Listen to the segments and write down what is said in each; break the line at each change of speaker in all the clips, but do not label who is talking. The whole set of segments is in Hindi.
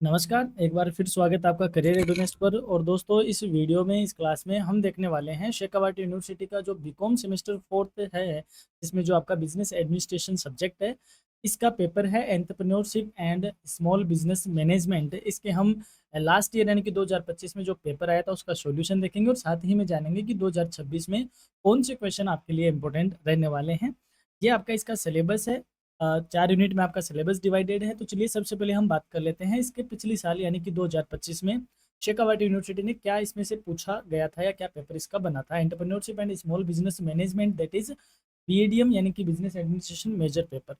नमस्कार, एक बार फिर स्वागत है आपका करियर रेडीनेस पर। और दोस्तों, इस वीडियो में इस क्लास में हम देखने वाले हैं शेखावाटी यूनिवर्सिटी का जो बीकॉम सेमेस्टर 4th है, जिसमें जो आपका बिजनेस एडमिनिस्ट्रेशन सब्जेक्ट है, इसका पेपर है entrepreneurship and small business management. इसके हम लास्ट ईयर यानी कि 2025 में जो पेपर आया था उसका सॉल्यूशन देखेंगे और साथ ही में जानेंगे कि 2026 में कौन से क्वेश्चन आपके लिए इंपॉर्टेंट रहने वाले हैं। ये आपका इसका सिलेबस है। 4 यूनिट में आपका सिलेबस डिवाइडेड है। तो चलिए सबसे पहले हम बात कर लेते हैं इसके पिछली साल यानी कि 2025 में शेखावाटी यूनिवर्सिटी ने क्या इसमें से पूछा गया था या क्या पेपर इसका बना था। Entrepreneurship and small business management, that is BADM यानी कि बिजनेस एडमिनिस्ट्रेशन मेजर पेपर।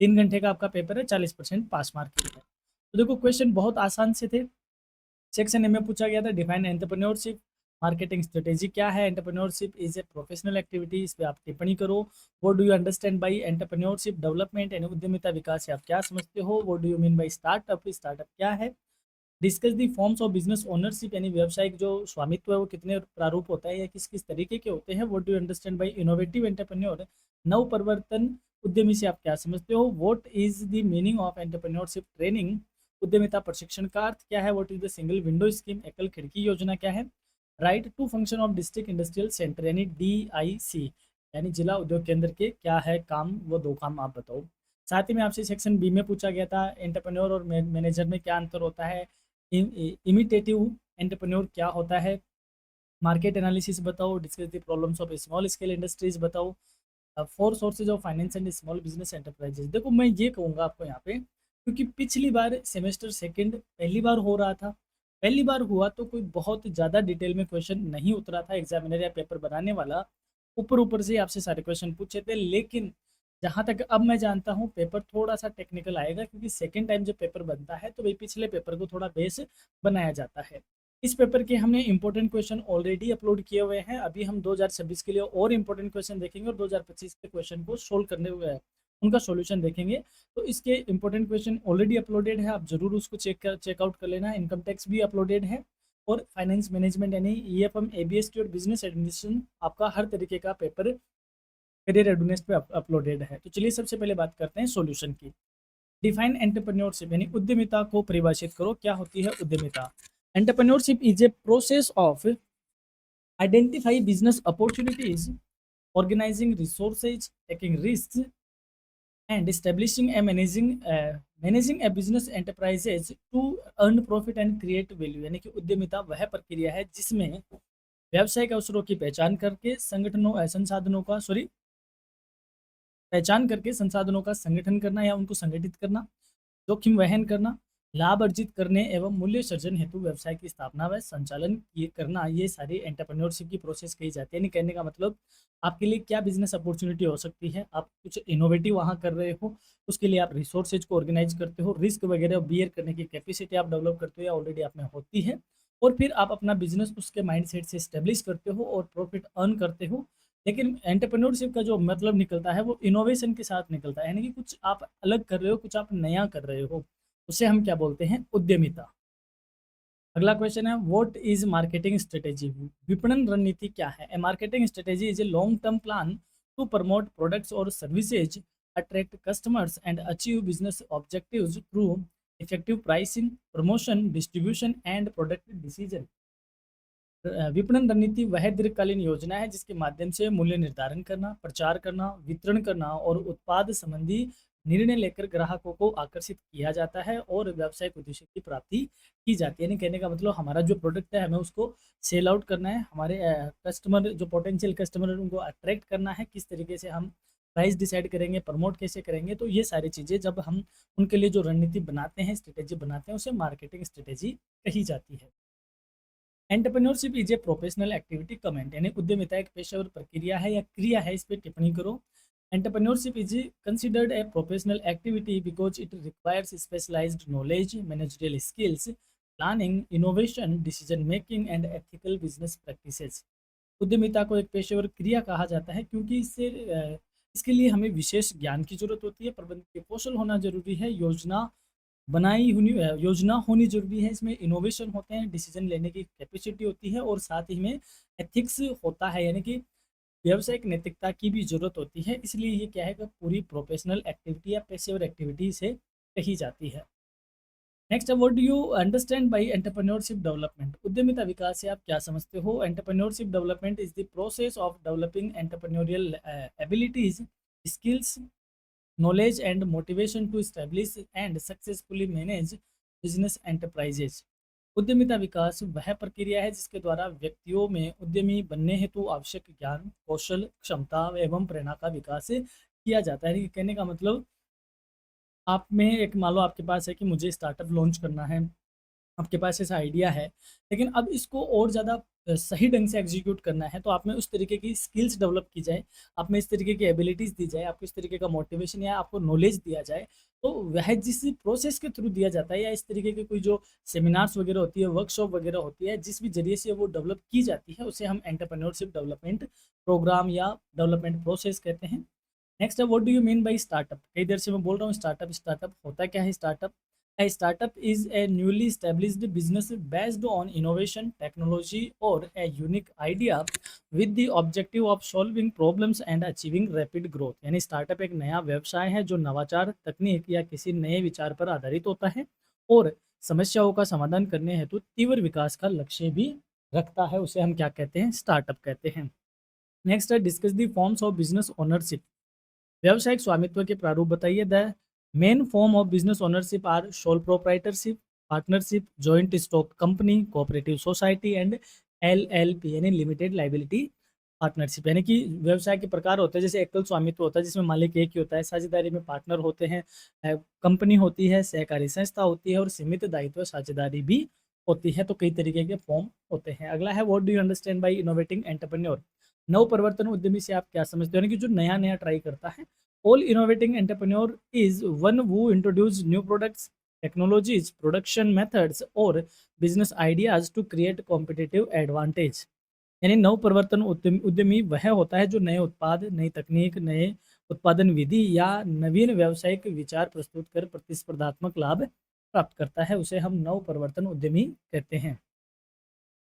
3 घंटे का आपका पेपर है, 40% पास मार्क की है। तो देखो, क्वेश्चन बहुत आसान से थे। सेक्शन ए में पूछा गया था डिफाइन एंटरप्रेन्योरशिप, मार्केटिंग स्ट्रेटेजी क्या है, entrepreneurship is a professional activity, इस पे आप टिप्पणी करो। What do you understand bye entrepreneurship, development यानी उद्यमिता विकास से आप क्या समझते हो। What do you mean by startup, startup क्या है। Discuss the forms of business ownership यानी व्यवसायिक जो स्वामित्व है वो कितने प्रारूप होता है या किस किस तरीके के होते हैं। What do you understand by innovative entrepreneur, नव परिवर्तन उद्यमी से आप क्या समझते हो। What is the meaning of entrepreneurship training, उद्यमिता प्रशिक्षण का अर्थ क्या है। What is the single window scheme, एकल खिड़की योजना क्या है। Write two function of district industrial centre यानी DIC यानी जिला उद्योग केंद्र के क्या है काम, वो 2 काम आप बताओ। साथ ही में आपसे सेक्शन बी में पूछा गया था एंटरप्रेन्योर और मैनेजर में क्या अंतर होता है। इमिटेटिव एंटरप्रेन्योर क्या होता है। मार्केट एनालिसिस बताओ। Discuss the problems of small scale industries बताओ। 4 sources of finance and small business enterprises. देखो, मैं ये कहूँगा आपको यहाँ पे, क्योंकि पिछली बार सेमेस्टर सेकंड पहली बार हो रहा था, पहली बार हुआ तो कोई बहुत ज़्यादा डिटेल में क्वेश्चन नहीं उतरा था। एग्जामिनर या पेपर बनाने वाला ऊपर ऊपर से आपसे सारे क्वेश्चन पूछे थे। लेकिन जहाँ तक अब मैं जानता हूँ पेपर थोड़ा सा टेक्निकल आएगा, क्योंकि सेकेंड टाइम जब पेपर बनता है तो वही पिछले पेपर को थोड़ा बेस बनाया जाता है। इस पेपर के हमने इंपॉर्टेंट क्वेश्चन ऑलरेडी अपलोड किए हुए हैं। अभी हम 2026 के लिए और इंपॉर्टेंट क्वेश्चन देखेंगे और 2025 के क्वेश्चन को सोल्व करने हुए हैं, उनका सॉल्यूशन देखेंगे। तो इसके इंपॉर्टेंट क्वेश्चन ऑलरेडी अपलोडेड है, आप जरूर उसको चेकआउट कर लेना। इनकम टैक्स भी अपलोडेड है और फाइनेंस मैनेजमेंट यानी EFM, ABST और बिजनेस एडमिनिस्ट्रेशन आपका हर तरीके का पेपर करियर रेडीनेस पे अपलोडेड है। तो चलिए सबसे पहले बात करते हैं सॉल्यूशन की। डिफाइन एंटरप्रेन्योरशिप यानी उद्यमिता को परिभाषित करो, क्या होती है उद्यमिता। Entrepreneurship is a process of identify business opportunities, organizing resources, taking risks, and establishing a managing a business enterprises to earn profit and create value। यानी कि उद्यमिता वह प्रक्रिया है जिसमें व्यावसायिक अवसरों की पहचान करके संसाधनों का संसाधनों का संगठन करना या उनको संगठित करना, जोखिम वहन करना, लाभ अर्जित करने एवं मूल्य सर्जन हेतु व्यवसाय की स्थापना व संचालन ये करना, ये सारी एंटरप्रेन्योरशिप की प्रोसेस कही जाती है। यानी कहने का मतलब, आपके लिए क्या बिजनेस अपॉर्चुनिटी हो सकती है, आप कुछ इनोवेटिव वहाँ कर रहे हो, उसके लिए आप रिसोर्सेज को ऑर्गेनाइज करते हो, रिस्क वगैरह बियर करने की कैपेसिटी आप डेवलप करते हो या ऑलरेडी आप में होती है, और फिर आप अपना बिजनेस उसके माइंडसेट से स्टेब्लिश करते हो और प्रॉफिट अर्न करते हो। लेकिन एंटरप्रेन्योरशिप का जो मतलब निकलता है वो इनोवेशन के साथ निकलता है, यानी कि कुछ आप अलग कर रहे हो, कुछ आप नया कर रहे हो, उसे हम क्या बोलते हैं, उद्यमिता। अगला क्वेश्चन है व्हाट इज मार्केटिंग स्ट्रेटेजी, विपणन रणनीति क्या है। A marketing strategy is a long term plan to promote products और services, attract customers and achieve business objectives through effective pricing, promotion, distribution and product decision. विपणन रणनीति वह दीर्घकालीन योजना है जिसके माध्यम से मूल्य निर्धारण करना, प्रचार करना, वितरण करना और उत्पाद संबंधी निर्णय लेकर ग्राहकों को आकर्षित किया जाता है और व्यावसायिक उद्देश्य की प्राप्ति की जाती है। यानी कहने का मतलब, हमारा जो प्रोडक्ट है हमें उसको सेल आउट करना है, हमारे कस्टमर जो पोटेंशियल कस्टमर है उनको अट्रैक्ट करना है, किस तरीके से हम प्राइस डिसाइड करेंगे, प्रमोट कैसे करेंगे। तो ये सारी चीज़ें जब हम उनके लिए जो रणनीति बनाते हैं, स्ट्रेटेजी बनाते हैं, उसे मार्केटिंग स्ट्रेटेजी कही जाती है। Entrepreneurship is a professional activity comment, यानी उद्यमिता एक पेशेवर प्रक्रिया है या क्रिया है, इस पर टिप्पणी करो। Entrepreneurship is considered a professional activity because it requires specialised knowledge, managerial skills, planning, innovation, decision making and ethical business practices. उद्यमिता को एक पेशेवर क्रिया कहा जाता है क्योंकि इसके लिए हमें विशेष ज्ञान की जरूरत होती है, प्रबंधन के कौशल होना जरूरी है, योजना होनी जरूरी है, इसमें इनोवेशन होते हैं, डिसीजन लेने की कैपेसिटी होती है और साथ ही में एथिक्स होता है, यानी कि व्यावसायिक नैतिकता की भी जरूरत होती है। इसलिए ये क्या है कि पूरी प्रोफेशनल एक्टिविटी या पेशेवर एक्टिविटी से कही जाती है। नेक्स्ट है, what do you understand bye entrepreneurship development? उद्यमिता विकास से आप क्या समझते हो? Entrepreneurship development is the process of developing entrepreneurial abilities, skills, knowledge and motivation to establish and successfully manage business enterprises। उद्यमिता विकास वह प्रक्रिया है जिसके द्वारा व्यक्तियों में उद्यमी बनने हेतु आवश्यक ज्ञान, कौशल, क्षमता एवं प्रेरणा का विकास किया जाता है। कहने का मतलब, आप में एक, मान लो आपके पास है कि मुझे स्टार्टअप लॉन्च करना है, आपके पास ऐसा आइडिया है, लेकिन अब इसको और ज़्यादा सही ढंग से एग्जीक्यूट करना है, तो आप में उस तरीके की स्किल्स डेवलप की जाए, आप में इस तरीके की एबिलिटीज़ दी जाए, आपको इस तरीके का मोटिवेशन या आपको नॉलेज दिया जाए, तो वह जिस प्रोसेस के थ्रू दिया जाता है या इस तरीके की कोई जो सेमिनार्स वगैरह होती है, वर्कशॉप वगैरह होती है, जिस भी जरिए से वो डेवलप की जाती है, उसे हम एंटरप्रेन्योरशिप डेवलपमेंट प्रोग्राम या डेवलपमेंट प्रोसेस कहते हैं। नेक्स्ट है, what do you mean by startup? कई देर से मैं बोल रहा हूँ स्टार्टअप स्टार्टअप होता क्या है? Startup, a startup is a newly established business based on innovation, technology, or a unique idea with the objective of solving problems and achieving rapid growth। यानी स्टार्टअप एक नया व्यवसाय है जो नवाचार, तकनीक या किसी नए विचार पर आधारित होता है और समस्याओं का समाधान करने हेतु तीव्र विकास का लक्ष्य भी रखता है। उसे हम क्या कहते हैं? स्टार्टअप कहते हैं। नेक्स्ट है, discuss the forms of business ownership. व्यावसायिक स्वामित्व के प्रारूप बताइए। The main form of business ownership are sole proprietorship, partnership, joint stock company, cooperative society and LLP यानी लिमिटेड लाइबिलिटी पार्टनरशिप। यानी कि व्यवसाय के प्रकार होते हैं, जैसे एकल स्वामित्व होता है जिसमें मालिक एक ही होता है, साझेदारी में पार्टनर होते हैं, कंपनी होती है, सहकारी संस्था होती है और सीमित दायित्व साझेदारी भी होती है। तो कई तरीके के फॉर्म होते हैं। अगला है, what do you understand bye innovating entrepreneur? नव प्रवर्तन उद्यमी से आप क्या समझते हो? यानी कि जो नया नया ट्राई करता है। All innovating entrepreneur is one who introduce new products, technologies, production methods और business ideas to create competitive advantage. यानी नव प्रवर्तन उद्यमी वह होता है जो नए उत्पाद, नई तकनीक, नए उत्पादन विधि या नवीन व्यावसायिक विचार प्रस्तुत कर प्रतिस्पर्धात्मक लाभ प्राप्त करता है। उसे हम नव प्रवर्तन उद्यमी कहते हैं।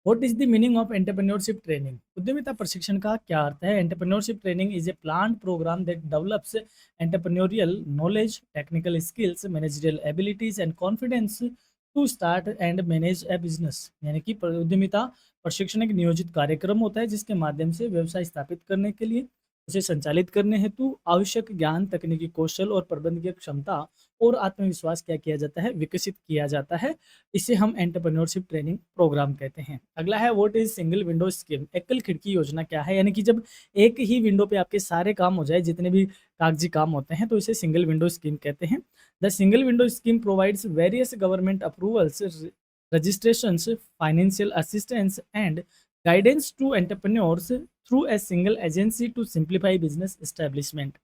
What is the meaning of entrepreneurship training? उद्यमिता प्रशिक्षण का क्या अर्थ है? Entrepreneurship training is a planned programme that develops entrepreneurial knowledge, technical skills, managerial abilities and confidence to start and manage a business. यानी कि उद्यमिता प्रशिक्षण एक नियोजित कार्यक्रम होता है जिसके माध्यम से व्यवसाय स्थापित करने के लिए, उसे संचालित करने हेतु आवश्यक ज्ञान, तकनीकी कौशल और प्रबंधकीय क्षमता और आत्मविश्वास क्या किया जाता है? विकसित किया जाता है। इसे हम एंटरप्रेन्योरशिप ट्रेनिंग प्रोग्राम कहते हैं। अगला है, what is single window scheme? एकल खिड़की योजना क्या है? यानी कि जब एक ही विंडो पे आपके सारे काम हो जाए, जितने भी कागजी काम होते हैं, तो इसे सिंगल विंडो स्कीम कहते हैं। The single window scheme provides various government approvals, registrations, financial assistance and guidance to entrepreneurs through a single agency to simplify business establishment.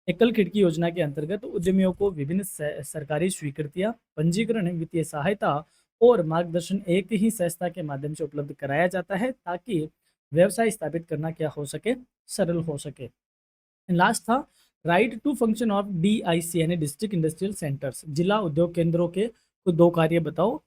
एकल खिड़की योजना के अंतर्गत उद्यमियों को विभिन्न सरकारी स्वीकृतियां, पंजीकरण, वित्तीय सहायता और मार्गदर्शन एक ही संस्था के माध्यम से उपलब्ध कराया जाता है ताकि व्यवसाय स्थापित करना क्या हो सके? सरल हो सके। लास्ट था, write two function of DIC यानी डिस्ट्रिक्ट इंडस्ट्रियल सेंटर्स। जिला उद्योग केंद्रों के कुछ दो कार्य बताओ।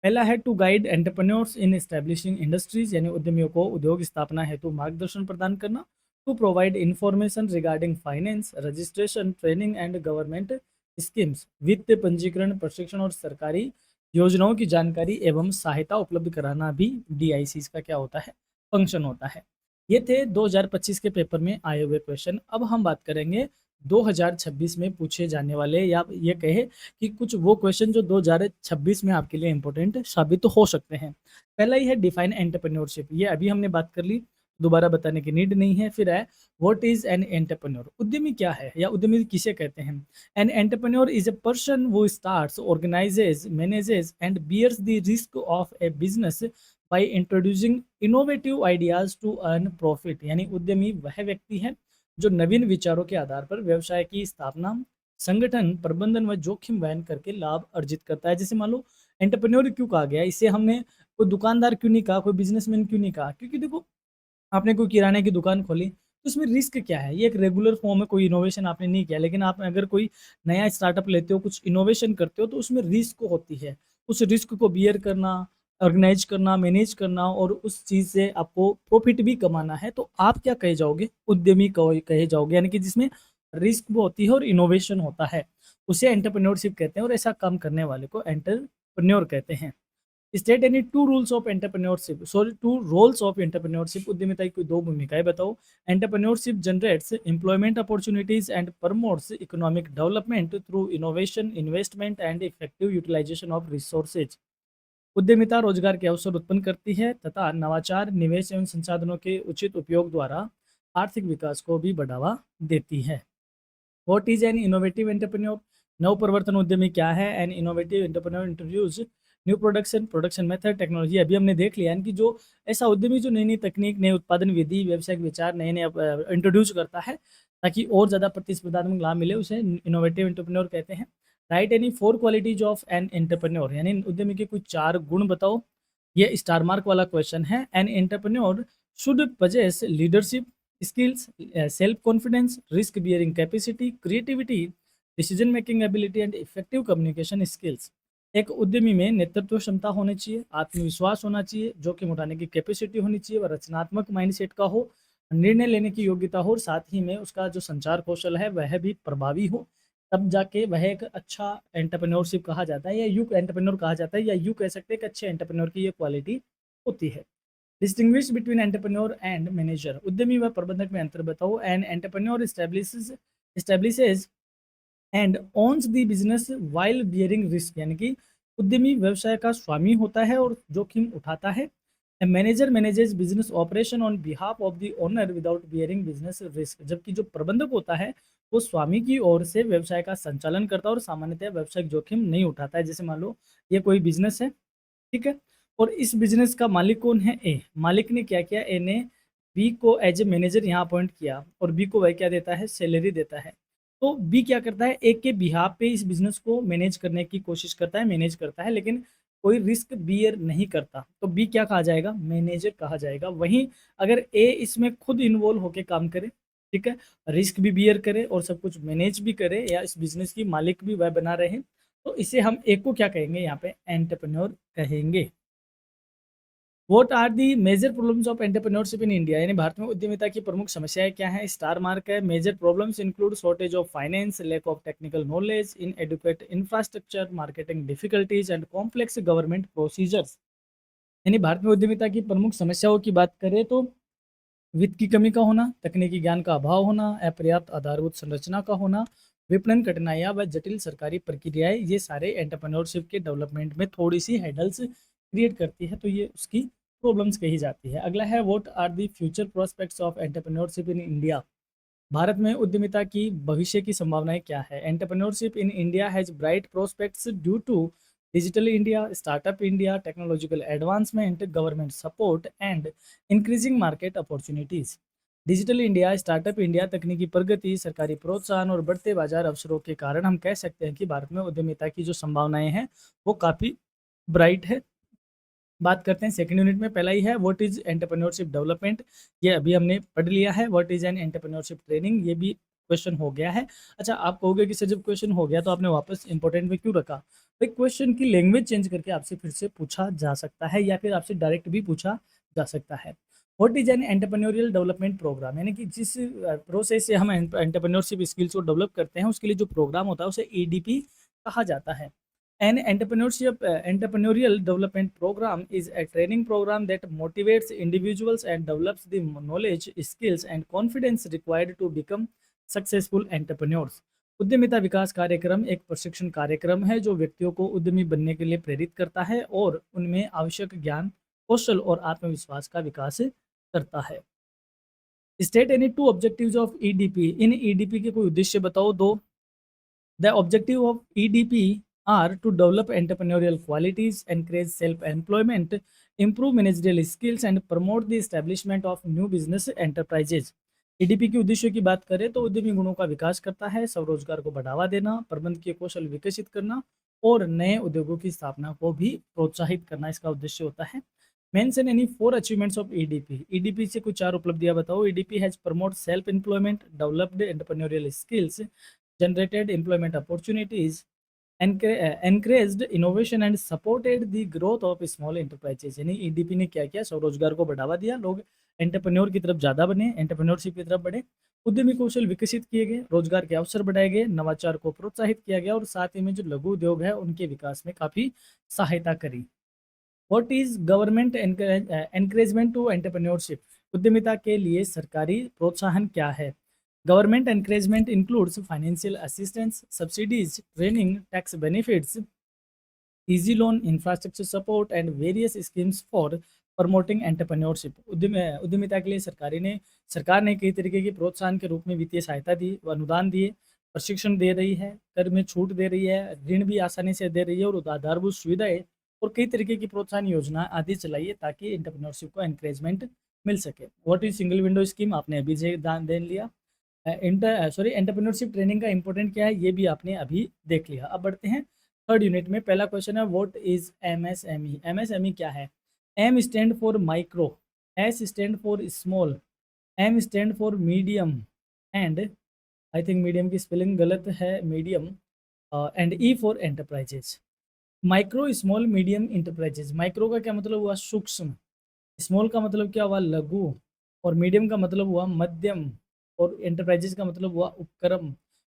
पहला है, to guide entrepreneurs in establishing industries यानी उद्यमियों को उद्योग स्थापना हेतु मार्गदर्शन प्रदान करना। To provide information regarding finance, registration, training and government schemes. वित्त, पंजीकरण, प्रशिक्षण और सरकारी योजनाओं की जानकारी एवं सहायता उपलब्ध कराना भी डीआईसी का क्या होता है? फंक्शन होता है। ये थे 2025 के पेपर में आए हुए क्वेश्चन। अब हम बात करेंगे 2026 में पूछे जाने वाले, या ये कहे कि कुछ वो क्वेश्चन जो 2026 में आपके लिए इंपॉर्टेंट साबित हो सकते हैं। पहला ही है, डिफाइन एंटरप्रेन्योरशिप। ये अभी हमने बात कर ली, दोबारा बताने की नीड नहीं है। फिर है, व्हाट इज एन एंटरप्रेन्योर? उद्यमी क्या है या उद्यमी किसे कहते हैं? An entrepreneur is a person who starts, organises, manages and bears the risk of a business by introducing innovative ideas to earn profit. यानी उद्यमी वह व्यक्ति है जो नवीन विचारों के आधार पर व्यवसाय की स्थापना, संगठन, प्रबंधन व जोखिम वहन करके लाभ अर्जित करता है। जैसे मान लो, एंटरप्रेन्योर क्यों कहा गया? इसे हमने कोई दुकानदार क्यों नहीं कहा, कोई बिजनेसमैन क्यों नहीं कहा? क्योंकि देखो, आपने कोई किराने की दुकान खोली तो उसमें रिस्क क्या है? ये एक रेगुलर फॉर्म है, कोई इनोवेशन आपने नहीं किया। लेकिन आप अगर कोई नया स्टार्टअप लेते हो, कुछ इनोवेशन करते हो, तो उसमें रिस्क होती है। उस रिस्क को बियर करना, ऑर्गेनाइज करना, मैनेज करना और उस चीज़ से आपको प्रॉफिट भी कमाना है, तो आप क्या कहे जाओगे? उद्यमी कहे जाओगे। यानी कि जिसमें रिस्क भी होती है और इनोवेशन होता है, उसे एंटरप्रेन्योरशिप कहते हैं और ऐसा काम करने वाले को एंटरप्रेन्योर कहते हैं। State any two rules of entrepreneurship, sorry two roles of entrepreneurship, उद्यमिता की कोई दो भूमिकाएं बताओ। Entrepreneurship generates employment opportunities and promotes economic development through innovation, investment and effective utilisation of resources. उद्यमिता रोजगार के अवसर उत्पन्न करती है तथा नवाचार, निवेश एवं संसाधनों के उचित उपयोग द्वारा आर्थिक विकास को भी बढ़ावा देती है। What is an innovative entrepreneur? नव प्रवर्तन उद्यमी क्या है? An innovative entrepreneur introduce new production method technology. अभी हमने देख लिया यानी कि जो ऐसा उद्यमी जो नई नई तकनीक, नए उत्पादन विधि, व्यावसायिक विचार नए नए इंट्रोड्यूस करता है ताकि और ज़्यादा प्रतिस्पर्धात्मक लाभ मिले, उसे इनोवेटिव एंटरप्रेन्योर कहते हैं। Right any four qualities of an entrepreneur, यानी उद्यमी के कुछ चार गुण बताओ। ये स्टार मार्क वाला क्वेश्चन है। An entrepreneur should possess leadership skills, self confidence, risk bearing capacity, creativity, decision making ability and effective communication skills। एक उद्यमी में नेतृत्व क्षमता होनी चाहिए, आत्मविश्वास होना चाहिए, जोखिम उठाने की कैपेसिटी होनी चाहिए, वह रचनात्मक माइंडसेट का हो, निर्णय लेने की योग्यता हो और साथ ही में उसका जो संचार कौशल है वह भी प्रभावी हो, तब जाके वह एक अच्छा एंटरप्रेन्योरशिप कहा जाता है या यू एंटरप्रेन्योर कहा जाता है, या यू कह सकते हैं कि अच्छे एंटरप्रेन्योर की ये क्वालिटी होती है। Distinguish between entrepreneur and manager, उद्यमी व प्रबंधक में अंतर बताओ। An entrepreneur establishes and owns the business while bearing risk, यानी कि उद्यमी व्यवसाय का स्वामी होता है और जोखिम उठाता है। A manager manages business operation on behalf of the owner without bearing business risk, जबकि जो प्रबंधक होता है वो स्वामी की ओर से व्यवसाय का संचालन करता है और सामान्यतः व्यवसायिक जोखिम नहीं उठाता है। जैसे मान लो ये कोई बिजनेस है, ठीक है, और इस बिजनेस का मालिक कौन है? ए। मालिक ने क्या किया? ए ने बी को एज ए मैनेजर यहाँ अपॉइंट किया और बी को वह क्या देता है? सैलरी देता है। तो बी क्या करता है? ए के बिहाफ पे इस बिजनेस को मैनेज करने की कोशिश करता है, मैनेज करता है, लेकिन कोई रिस्क बियर नहीं करता, तो बी क्या कहा जाएगा? मैनेजर कहा जाएगा। वहीं अगर ए इसमें खुद इन्वॉल्व होकर काम करे, ठीक है, रिस्क भी बियर करे और सब कुछ मैनेज भी करे, या इस बिजनेस की मालिक भी वह बना रहे, तो इसे हम एक को क्या कहेंगे? यहाँ पे एंटरप्रेन्योर कहेंगे। What are the major problems of entrepreneurship in India, यानी भारत में उद्यमिता की प्रमुख समस्याएं क्या हैं? स्टार मार्क है। Major problems include shortage of finance, lack of technical knowledge, inadequate infrastructure, marketing difficulties and complex government procedures. यानी भारत में उद्यमिता की प्रमुख समस्याओं की बात करें तो वित्त की कमी का होना, तकनीकी ज्ञान का अभाव होना, अपर्याप्त आधारभूत संरचना का होना, विपणन कठिनाइयाँ व जटिल सरकारी प्रक्रियाएं, ये सारे एंटरप्रेन्योरशिप के डेवलपमेंट में थोड़ी सी हेडल्स क्रिएट करती है, तो ये उसकी प्रॉब्लम्स कही जाती है। अगला है what are the future prospects of entrepreneurship in India, भारत में उद्यमिता की भविष्य की संभावनाएं क्या है? Entrepreneurship in India has bright prospects due to digital India, startup India, technological advancement, government support and increasing market opportunities. Digital India, startup India, तकनीकी प्रगति, सरकारी प्रोत्साहन और बढ़ते बाजार अवसरों के कारण हम कह सकते हैं कि भारत में उद्यमिता की जो संभावनाएं हैं वो काफ़ी ब्राइट है। बात करते हैं सेकंड यूनिट में, पहला ही है व्हाट इज एंटरप्रेन्योरशिप डेवलपमेंट, ये अभी हमने पढ़ लिया है। What is N entrepreneurship training, ये भी क्वेश्चन हो गया है। अच्छा, आप कहोगे कि सर जब क्वेश्चन हो गया तो आपने वापस इंपॉर्टेंट में क्यों रखा? भाई क्वेश्चन की लैंग्वेज चेंज करके आपसे फिर से पूछा जा सकता है या फिर आपसे डायरेक्ट भी पूछा जा सकता है। What is an entrepreneurial development programme, यानी कि जिस प्रोसेस से हम एंटरप्रेन्योरशिप स्किल्स को डेवलप करते हैं उसके लिए जो प्रोग्राम होता है उसे ईडीपी कहा जाता है। An entrepreneurial development program is a training program that motivates individuals and develops the knowledge, skills, and confidence required to become successful entrepreneurs। उद्यमिता विकास कार्यक्रम एक प्रशिक्षण कार्यक्रम है जो व्यक्तियों को उद्यमी बनने के लिए प्रेरित करता है और उनमें आवश्यक ज्ञान, कौशल और आत्मविश्वास का विकास करता है। State any to objectives of EDP, in EDP के कोई उद्देश्य बताओ दो। The objective of EDP are to develop entrepreneurial qualities, encourage self-employment, improve managerial skills and promote the establishment of new business enterprises। EDP के उद्देश्यों की बात करें तो उद्यमी गुणों का विकास करता है, स्वरोजगार को बढ़ावा देना, प्रबंधकीय कौशल विकसित करना और नए उद्योगों की स्थापना को भी प्रोत्साहित करना इसका उद्देश्य होता है। Mention any four achievements of EDP, EDP से कुछ चार उपलब्धियां बताओ। EDP has promote self employment, developed entrepreneurial skills, generated employment opportunities, encouraged innovation and supported the growth of small enterprises। यानी ईडीपी ने क्या किया? स्वरोजगार को बढ़ावा दिया, लोग एंटरप्रेन्योर की तरफ ज़्यादा बने, एंटरप्रेन्योरशिप की तरफ बढ़े, उद्यमी कौशल विकसित किए गए, रोजगार के अवसर बढ़ाए गए, नवाचार को प्रोत्साहित किया गया और साथ ही में जो लघु उद्योग है उनके विकास में काफ़ी सहायता करी। What is government encouragement to entrepreneurship? उद्यमिता के लिए सरकारी प्रोत्साहन क्या है? Government encouragement includes financial assistance, subsidies, training, tax benefits, easy loan, infrastructure support and various schemes for promoting entrepreneurship. उद्यमिता के लिए सरकार ने कई तरीके की प्रोत्साहन के रूप में वित्तीय सहायता दी, अनुदान दिए, प्रशिक्षण दे रही है, कर में छूट दे रही है, ऋण भी आसानी से दे रही है और आधारभूत सुविधाएं और कई तरीके की प्रोत्साहन योजना आदि चलाई है ताकि एंटरप्रेन्योरशिप को एनकरेजमेंट मिल सके। What is single window scheme? आपने अभी से दान दे लिया। एंटरप्रेन्योरशिप ट्रेनिंग का इंपॉर्टेंट क्या है ये भी आपने अभी देख लिया। अब बढ़ते हैं थर्ड यूनिट में। पहला क्वेश्चन है व्हाट इज एमएसएमई? एमएसएमई क्या है? M stand for micro, S stand for small, M stand for medium and I think medium की स्पेलिंग गलत है, medium, and E for enterprises. Micro, small, medium enterprises. Micro का क्या मतलब हुआ? सूक्ष्म। स्मॉल का मतलब क्या हुआ? लघु। और मीडियम का मतलब हुआ मध्यम। और एंटरप्राइजेज का मतलब हुआ उपक्रम।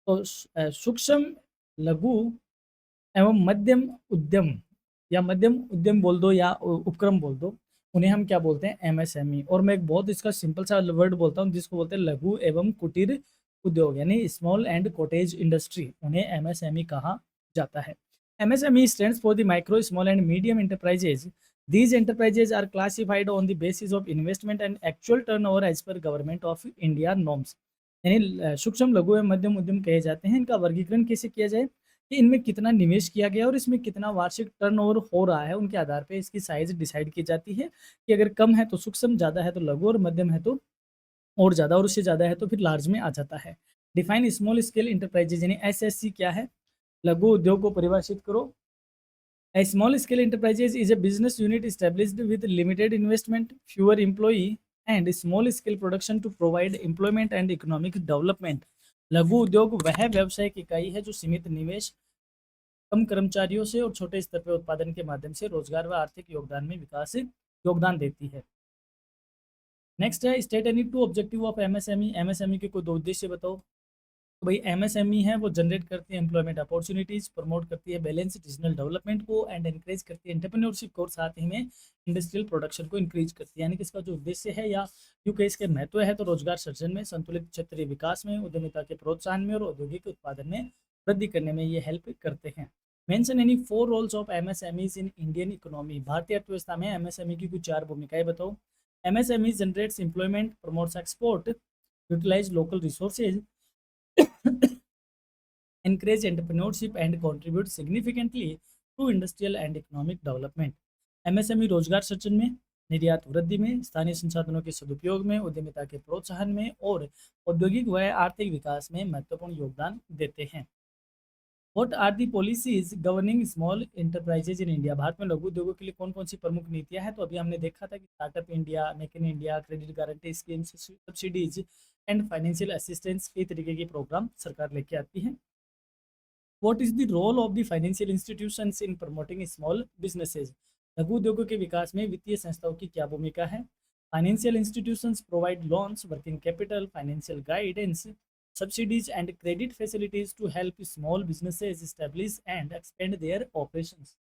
तो सूक्ष्म, लघु एवं मध्यम उद्यम या मध्यम उद्यम बोल दो या उपक्रम बोल दो, उन्हें हम क्या बोलते हैं? एमएसएमई। और मैं एक बहुत इसका सिंपल सा वर्ड बोलता हूँ जिसको बोलते हैं लघु एवं कुटीर उद्योग यानी स्मॉल एंड कॉटेज इंडस्ट्री, उन्हें एमएसएमई कहा जाता है। MSME stands for the micro, small and medium enterprises. These enterprises are classified on the basis of investment and actual turnover as per Government of India norms. यानी सूक्ष्म, लघु एवं मध्यम उद्यम कहे जाते हैं। इनका वर्गीकरण कैसे किया जाए कि इनमें कितना निवेश किया गया और इसमें कितना वार्षिक टर्नओवर हो रहा है, उनके आधार पे इसकी साइज डिसाइड की जाती है कि अगर कम है तो सूक्ष्म, ज़्यादा है तो लघु और मध्यम है तो और ज़्यादा, और उससे ज़्यादा है तो फिर लार्ज में आ जाता है। डिफाइन स्मॉल स्केल इंटरप्राइजेज यानी एसएससी क्या है? लघु उद्योग को परिभाषित करो। A small scale enterprises is a business unit established with limited investment, fewer employee and small scale production to provide employment and economic development. लघु उद्योग वह व्यावसायिक इकाई है जो सीमित निवेश, कम कर्मचारियों से और छोटे स्तर पर उत्पादन के माध्यम से रोजगार व आर्थिक योगदान में विकास योगदान देती है। नेक्स्ट है state any to objective of MSME. MSME के कोई दो उद्देश्य बताओ। तो भाई एमएसएमई है वो जनरेट करती है एम्प्लॉयमेंट अपॉर्चुनिटीज, प्रमोट करती है बैलेंस रीजनल डेवलपमेंट को एंड एनकरेज करती है एंटरप्रेन्योरशिप को और साथ ही में इंडस्ट्रियल प्रोडक्शन को इंक्रीज करती है। यानी कि इसका जो उद्देश्य है या यूं के इसके महत्व है तो रोजगार सृजन में, संतुलित क्षेत्रीय विकास में, उद्यमिता के प्रोत्साहन में और औद्योगिक उत्पादन में वृद्धि करने में ये हेल्प करते हैं। Mention any 4 roles of MSMEs in Indian economy. भारतीय अर्थव्यवस्था में एमएसएमई की कुछ 4 भूमिकाएं बताओ। MSME generates employment, promotes export, utilise local resources, encourage entrepreneurship and contribute significantly to industrial and economic development. MSME रोजगार सृजन में, निर्यात वृद्धि में, स्थानीय संसाधनों के सदुपयोग में, उद्यमिता के प्रोत्साहन में और औद्योगिक व आर्थिक विकास में महत्वपूर्ण योगदान देते हैं। What are the policies governing small enterprises in India? भारत में लघु उद्योगों के लिए कौन कौन सी प्रमुख नीतियां हैं? तो अभी हमने देखा था कि startup India, make in India, credit guarantee scheme, subsidies and financial assistance, कई तरीके के प्रोग्राम सरकार लेके आती है। What is the role of the financial institutions in promoting small businesses? लघु उद्योगों के विकास में वित्तीय संस्थाओं की क्या भूमिका है? Financial institutions provide loans, working capital, financial guidance, subsidies and credit facilities to help small businesses establish and expand their operations.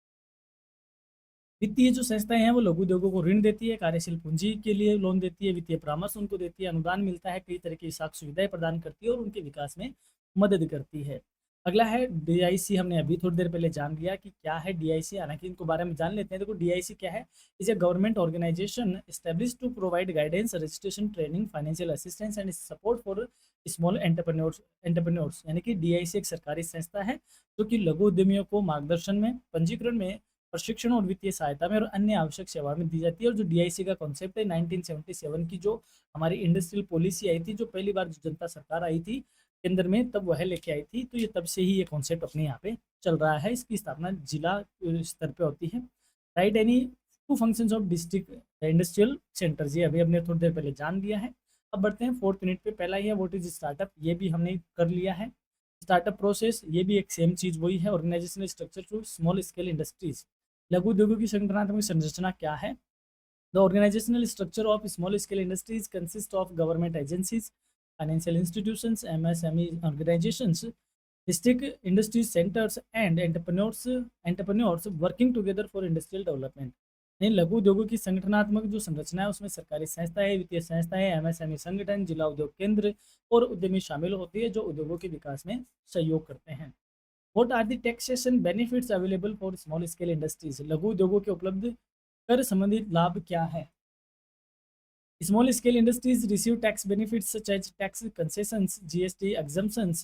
वित्तीय जो संस्थाएं हैं वो लघु उद्योगों को ऋण देती है, कार्यशील पूंजी के लिए लोन देती है, वित्तीय परामर्श उनको देती है, अनुदान मिलता है, कई तरह की साख सुविधाएं प्रदान करती है और उनके विकास में मदद करती है। अगला है डीआईसी। हमने अभी थोड़ी देर पहले जान लिया कि क्या है डीआईसी, हालांकि इनको बारे में जान लेते हैं। देखो डीआईसी क्या है? Is a government organisation establish to provide guidance, registration, training, financial assistance and support for small entrepreneurs. यानी कि डीआईसी एक सरकारी संस्था है जो कि लघु उद्यमियों को मार्गदर्शन में, पंजीकरण में, प्रशिक्षण और वित्तीय सहायता में और अन्य आवश्यक सेवा में दी जाती है। और जो डीआईसी का कॉन्सेप्ट है 1977 की जो हमारी इंडस्ट्रियल पॉलिसी आई थी, जो पहली बार जो जनता सरकार आई थी केंद्र में, तब वह लेके आई थी। तो ये तब से ही ये कॉन्सेप्ट अपने यहाँ पे चल रहा है। इसकी स्थापना जिला स्तर पे होती है। Write any two functions of district industrial centres, ये अभी हमने थोड़ी देर पहले जान लिया है। अब बढ़ते हैं फोर्थ यूनिट पे। पहला ही है व्हाट इज स्टार्टअप, ये भी हमने कर लिया है। स्टार्टअप प्रोसेस, ये भी एक सेम चीज वही है। Organisational structure to small scale industries, लघु उद्योगों की संगठनात्मक संरचना क्या है? The organisational structure of small scale industries consist of government agencies, financial institutions, MSME organisations, district industry centres and entrepreneurs working together for industrial development. इन लघु उद्योगों की संगठनात्मक जो संरचना है उसमें सरकारी संस्थाएं, वित्तीय संस्थाएं, एमएसएमई संगठन, जिला उद्योग केंद्र और उद्यमी शामिल होती है जो उद्योगों के विकास में सहयोग करते हैं। What are the taxation benefits available for small scale industries? लघु उद्योगों के उपलब्ध कर संबंधित लाभ क्या है? Small scale industries receive tax benefits such as tax concessions, GST exemptions,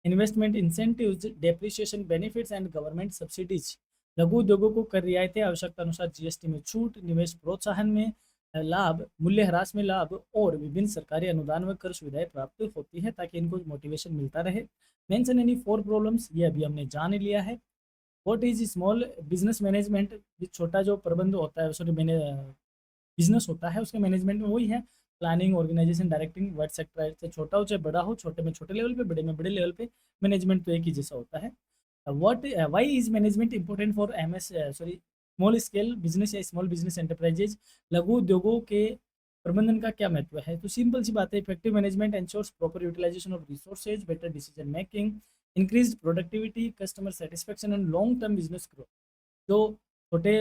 investment incentives, depreciation benefits and government subsidies। लघु उद्योगों को कर रियायतें, आवश्यकता अनुसार जीएसटी में छूट, निवेश प्रोत्साहन में लाभ, मूल्य ह्रास में लाभ और विभिन्न सरकारी अनुदान व कर सुविधाएं प्राप्त होती है ताकि इनको मोटिवेशन मिलता रहे। मेंशन एनी 4 प्रॉब्लम्स, ये अभी हमने जान लिया है। What is small business management? छोटा जो प्रबंध होता है, सॉरी मैंने बिजनेस होता है उसके मैनेजमेंट में वही है planning, organisation, directing, word sector से छोटा हो चाहे बड़ा हो, छोटे में छोटे लेवल पे, बड़े में बड़े लेवल पे मैनेजमेंट तो एक ही जैसा होता है। What why is management important for small scale business या स्मॉल बिजनेस एंटरप्राइजेज? लघु उद्योगों के प्रबंधन का क्या महत्व है? तो सिंपल सी बात है, effective management ensures proper utilisation of resources, better decision making, increase productivity, customer satisfaction and long term business growth. जो छोटे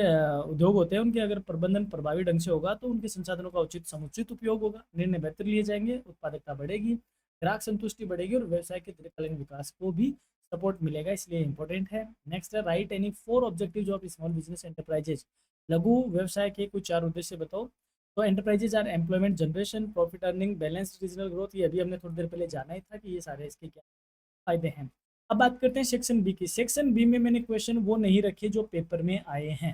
उद्योग होते हैं उनके अगर प्रबंधन प्रभावी ढंग से होगा तो उनके संसाधनों का उचित समुचित उपयोग होगा, निर्णय बेहतर लिए जाएंगे, उत्पादकता बढ़ेगी, ग्राहक संतुष्टि बढ़ेगी और व्यवसाय के दीर्घकालीन विकास को भी सपोर्ट मिलेगा, इसलिए इंपॉर्टेंट है। नेक्स्ट है, write any 4 objectives of small business enterprises. लघु व्यवसाय के कुछ 4 उद्देश्य बताओ। तो enterprises are employment generation, profit earning, balanced regional growth, ये अभी हमने थोड़ी देर पहले जाना ही था कि ये सारे इसके क्या फायदे हैं। अब बात करते हैं सेक्शन बी की। सेक्शन बी में मैंने क्वेश्चन वो नहीं रखे जो पेपर में आए हैं।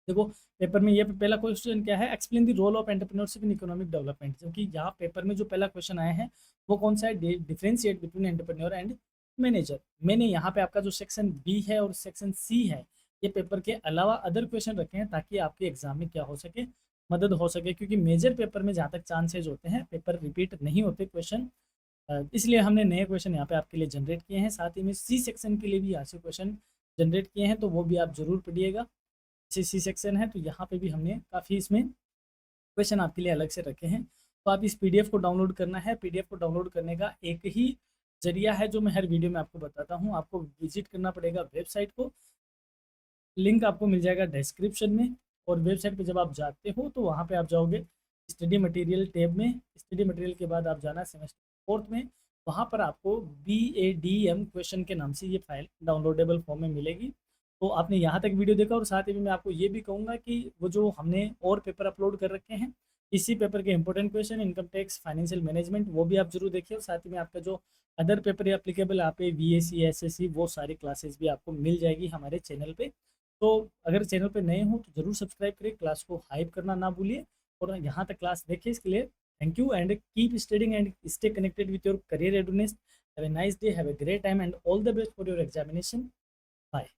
देखो पेपर में ये पहला क्वेश्चन क्या है, explain the role of entrepreneurship in economic development. जबकि यहाँ पेपर में जो पहला क्वेश्चन आया है वो कौन सा है, differentiate between entrepreneur and manager. मैंने यहाँ पे आपका जो सेक्शन बी है और सेक्शन सी है ये पेपर के अलावा अदर क्वेश्चन रखे हैं ताकि आपके एग्जाम में क्या हो सके, मदद हो सके, क्योंकि मेजर पेपर में जहाँ तक चांसेज होते हैं पेपर रिपीट नहीं होते क्वेश्चन, इसलिए हमने नए क्वेश्चन यहाँ पे आपके लिए जनरेट किए हैं। साथ ही में सी सेक्शन के लिए भी यहाँ से क्वेश्चन जनरेट किए हैं तो वो भी आप जरूर पढ़िएगा। सी सेक्शन है तो यहाँ पे भी हमने काफ़ी इसमें क्वेश्चन आपके लिए अलग से रखे हैं। तो आप इस पीडीएफ को डाउनलोड करना है। पीडीएफ को डाउनलोड करने का एक ही जरिया है जो मैं हर वीडियो में आपको बताता हूँ, आपको विजिट करना पड़ेगा वेबसाइट को, लिंक आपको मिल जाएगा डिस्क्रिप्शन में। और वेबसाइट पे जब आप जाते हो तो वहाँ पे आप जाओगे स्टडी मटेरियल टैब में, स्टडी मटेरियल के बाद आप जाना सेमेस्टर 4 में, वहाँ पर आपको BADM क्वेश्चन के नाम से ये फाइल डाउनलोडेबल फॉर्म में मिलेगी। तो आपने यहाँ तक वीडियो देखा और साथ ही में मैं आपको ये भी कहूँगा कि वो जो हमने और पेपर अपलोड कर रखे हैं इसी पेपर के important question, income tax, financial management, वो भी आप जरूर देखिए। और साथ ही में आपका जो अदर पेपर एप्लीकेबल आप VAC SSC वो सारी क्लासेस भी आपको मिल जाएगी हमारे चैनल पे। तो अगर चैनल पे नए हो तो जरूर सब्सक्राइब करिए, क्लास को हाइप करना ना भूलिए और यहाँ तक क्लास देखिए। इसके लिए thank you and keep studying and stay connected with your career readiness. Have a nice day, have a great time and all the best for your examination. Bye.